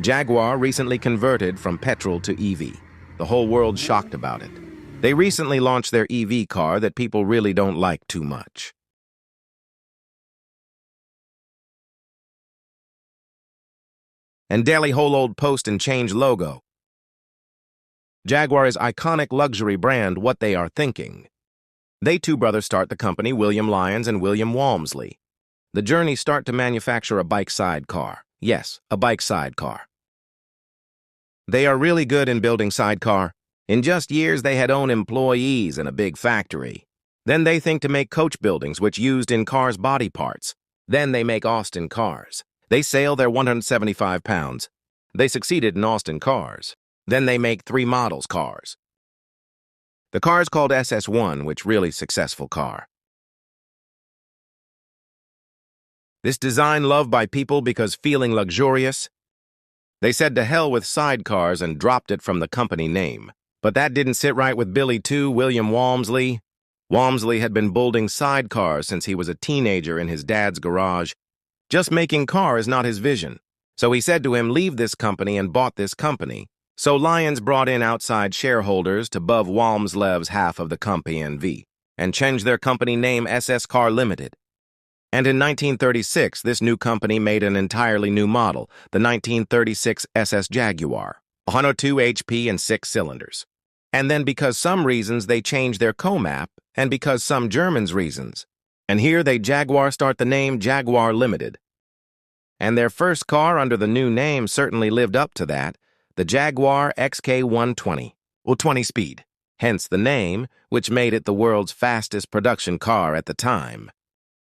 Jaguar recently converted from petrol to EV. The whole world shocked about it. They recently launched their EV car that people really don't like too much. And daily whole old post and change logo. Jaguar is iconic luxury brand what they are thinking. They two brothers start the company, William Lyons and William Walmsley. The journey start to manufacture a bike sidecar. Yes, a bike sidecar. They are really good in building sidecar. In just years, they had own employees in a big factory. Then they think to make coach buildings, which used in cars' body parts. Then they make Austin cars. They sail their 175 pounds. They succeeded in Austin cars. Then they make 3 models cars. The car is called SS1, which really successful car. This design loved by people because feeling luxurious. They said to hell with sidecars and dropped it from the company name. But that didn't sit right with Billy too, William Walmsley. Walmsley had been building sidecars since he was a teenager in his dad's garage. Just making car is not his vision. So he said to him, leave this company, and bought this company. So Lyons brought in outside shareholders to buy Walmsley's half of the company and changed their company name SS Car Limited. And in 1936, this new company made an entirely new model, the 1936 SS Jaguar, 102 HP and 6 cylinders. And then because some reasons they changed their co-map, and because some Germans reasons. And here they Jaguar start the name Jaguar Limited. And their first car under the new name certainly lived up to that, the Jaguar XK120, or 20 speed. Hence the name, which made it the world's fastest production car at the time.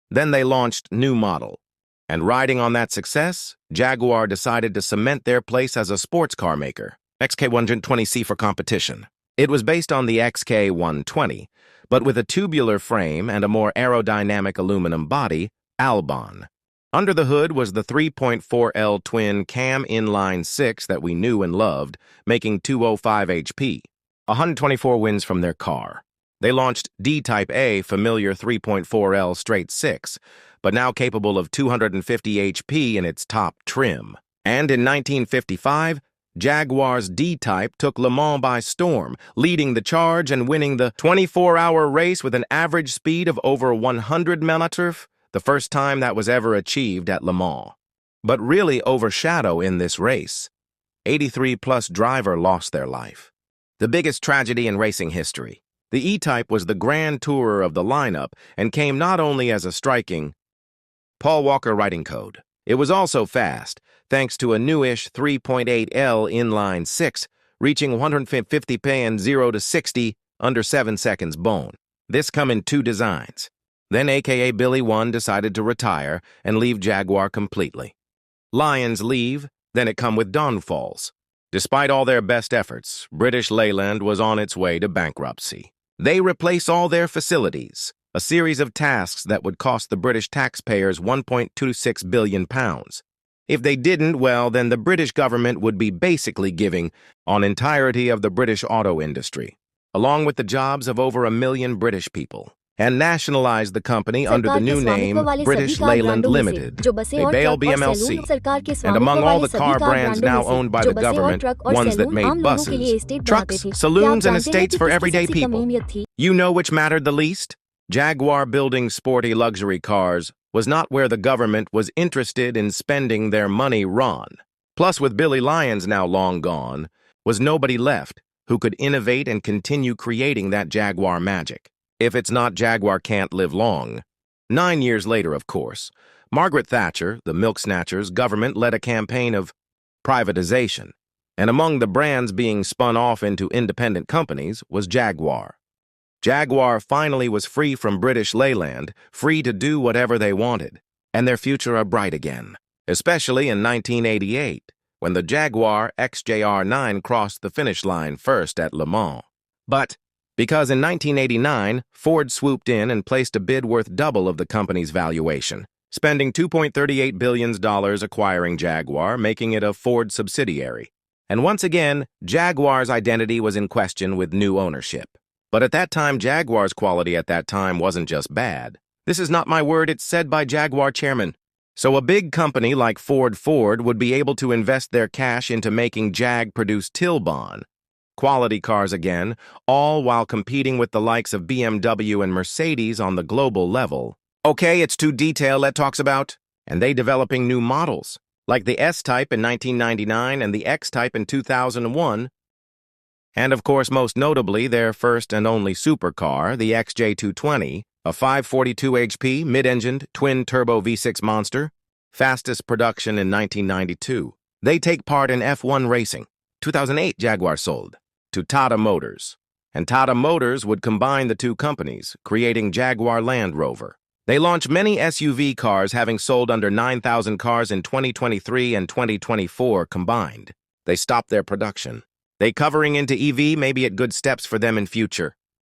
Then they launched new model. And riding on that success, Jaguar decided to cement their place as a sports car maker, XK120C for competition. It was based on the XK120, but with a tubular frame and a more aerodynamic aluminum body, Albon. Under the hood was the 3.4L twin-cam inline-6 that we knew and loved, making 205 HP, 124 wins from their car. They launched D-Type A, familiar 3.4L straight 6, but now capable of 250 HP in its top trim. And in 1955, Jaguar's D-Type took Le Mans by storm, leading the charge and winning the 24-hour race with an average speed of over 100 mph, the first time that was ever achieved at Le Mans. But really overshadow in this race, 83-plus driver lost their life. The biggest tragedy in racing history. The E-Type was the grand tourer of the lineup and came not only as a striking Paul Walker riding code. It was also fast, thanks to a newish 3.8L inline 6, reaching 150 mph 0 to 60 under 7 seconds bone. This come in 2 designs. Then aka Billy 1 decided to retire and leave Jaguar completely. Lyons leave, then it come with downfalls. Despite all their best efforts, British Leyland was on its way to bankruptcy. They replace all their facilities, a series of tasks that would cost the British taxpayers £1.26 billion. If they didn't, well, then the British government would be basically giving on entirety of the British auto industry, along with the jobs of over 1 million British people, and nationalize the company under the new name British Leyland Limited. They bail BMLC, and among all the car brands now owned by the government, ones that made buses, trucks, saloons, and estates for everyday people. You know which mattered the least? Jaguar building sporty luxury cars was not where the government was interested in spending their money on. Plus, with Billy Lyons now long gone, was nobody left who could innovate and continue creating that Jaguar magic. If it's not Jaguar can't live long. 9 years later, of course, Margaret Thatcher, the milk snatchers, government led a campaign of privatization, and among the brands being spun off into independent companies was Jaguar. Jaguar finally was free from British Leyland, free to do whatever they wanted, and their future are bright again, especially in 1988, when the Jaguar XJR9 crossed the finish line first at Le Mans. But because in 1989, Ford swooped in and placed a bid worth double of the company's valuation, spending $2.38 billion acquiring Jaguar, making it a Ford subsidiary. And once again, Jaguar's identity was in question with new ownership. But at that time, Jaguar's quality at that time wasn't just bad. This is not my word, it's said by Jaguar chairman. So a big company like Ford would be able to invest their cash into making Jag-produced Tilbon, quality cars again, all while competing with the likes of BMW and Mercedes on the global level. Okay, it's too detailed, let's talk about. And they developing new models, like the S-Type in 1999 and the X-Type in 2001. And of course, most notably, their first and only supercar, the XJ220, a 542 HP, mid-engined, twin-turbo V6 monster, fastest production in 1992. They take part in F1 racing. 2008 Jaguar sold to Tata Motors, and Tata Motors would combine the two companies, creating Jaguar Land Rover. They launched many SUV cars, having sold under 9,000 cars in 2023 and 2024 combined. They stopped their production. They covering into EV may be at good steps for them in future.